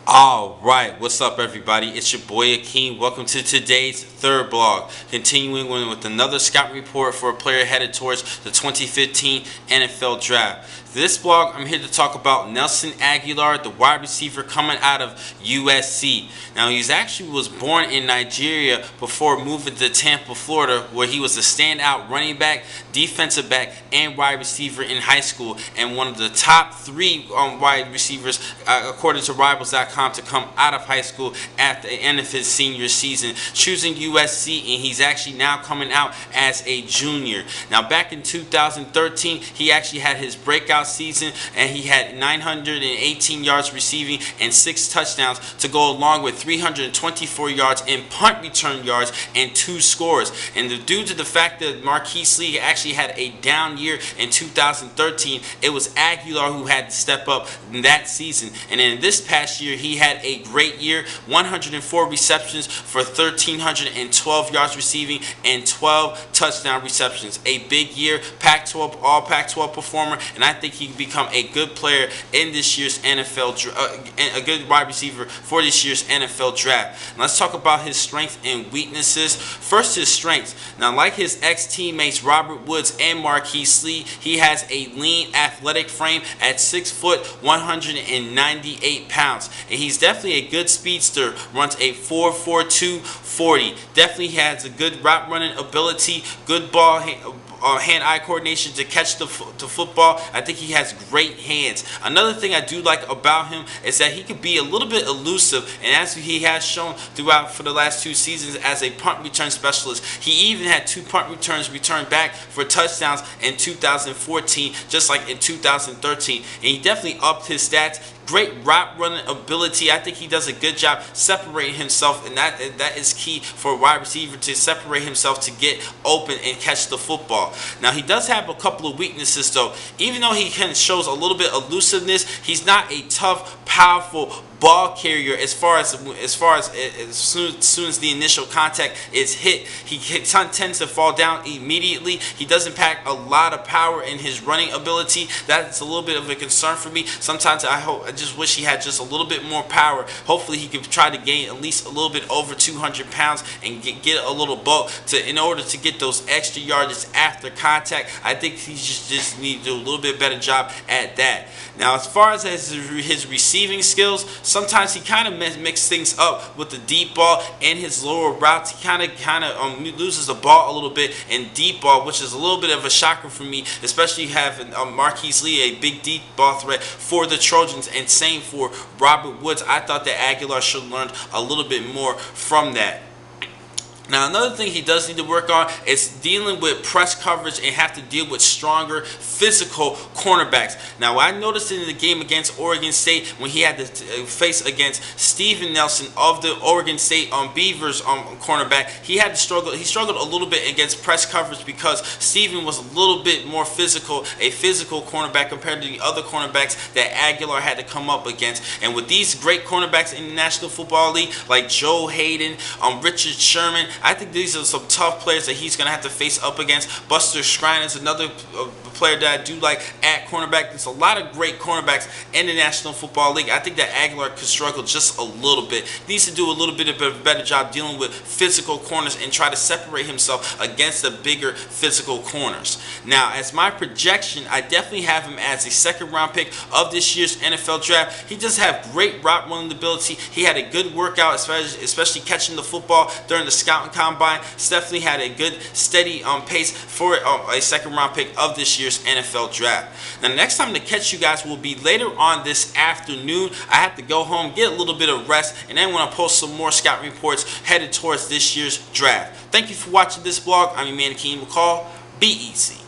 Alright, what's up everybody? It's your boy Akeem. Welcome to today's third blog. Continuing with another scout report for a player headed towards the 2015 NFL Draft. This blog, I'm here to talk about Nelson Agholor, the wide receiver coming out of USC. Now, he was born in Nigeria before moving to Tampa, Florida, where he was a standout running back, defensive back, and wide receiver in high school, and one of the top three wide receivers, according to Rivals.com, to come out of high school at the end of his senior season, choosing USC, and he's actually now coming out as a junior. Now, back in 2013, he actually had his breakout season, and he had 918 yards receiving and 6 touchdowns to go along with 324 yards in punt return yards and 2 scores. And due to the fact that Marquise Lee actually had a down year in 2013, it was Agholor who had to step up in that season. And in this past year, he had a great year, 104 receptions for 1,312 yards receiving and 12 touchdown receptions. A big year, Pac-12, all Pac-12 performer, and I think he can become a good player in this year's NFL, a good wide receiver for this year's NFL Draft. Now, let's talk about his strengths and weaknesses. First, his strengths. Now, like his ex-teammates Robert Woods and Marquise Lee, he has a lean, athletic frame at 6 foot, 198 pounds, and he's definitely a good speedster. Runs a 4.42 40. Definitely has a good route running ability, good ball hand-eye coordination to catch the football. I think he has great hands. Another thing I do like about him is that he could be a little bit elusive, and as he has shown throughout for the last 2 seasons as a punt return specialist. He even had 2 punt returns returned back for touchdowns in 2014, just like in 2013, and he definitely upped his stats. Great route running ability. I think he does a good job separating himself, and that is key for a wide receiver, to separate himself to get open and catch the football. Now, he does have a couple of weaknesses though. Even though he kind of shows a little bit of elusiveness, he's not a tough, powerful ball carrier as soon as the initial contact is hit. He tends to fall down immediately. He doesn't pack a lot of power in his running ability. That's a little bit of a concern for me. Sometimes I just wish he had just a little bit more power. Hopefully he could try to gain at least a little bit over 200 pounds and get a little bulk in order to get those extra yardage after contact. I think he just needs to do a little bit better job at that. Now, as far as his receiving skills, sometimes he kind of mixes things up with the deep ball and his lower routes. He kind of loses the ball a little bit in deep ball, which is a little bit of a shocker for me, especially having Marquise Lee, a big deep ball threat for the Trojans, and same for Robert Woods. I thought that Agholor should learn a little bit more from that. Now, another thing he does need to work on is dealing with press coverage and have to deal with stronger physical cornerbacks. Now, I noticed in the game against Oregon State when he had to face against Steven Nelson of the Oregon State Beavers cornerback, he struggled a little bit against press coverage because Steven was a little bit more physical, a physical cornerback compared to the other cornerbacks that Agholor had to come up against. And with these great cornerbacks in the National Football League, like Joe Hayden, Richard Sherman, I think these are some tough players that he's going to have to face up against. Buster Skrine is another player that I do like at cornerback. There's a lot of great cornerbacks in the National Football League. I think that Agholor could struggle just a little bit. He needs to do a little bit of a better job dealing with physical corners and try to separate himself against the bigger physical corners. Now, as my projection, I definitely have him as a second-round pick of this year's NFL Draft. He does have great route running ability. He had a good workout, especially catching the football during the scouting combine. Definitely had a good steady pace for a second round pick of this year's NFL Draft. Now, the next time to catch you guys will be later on this afternoon. I have to go home, get a little bit of rest, and then when I post some more scout reports headed towards this year's draft. Thank you for watching this vlog. I'm your man Akeem McCall. Be easy.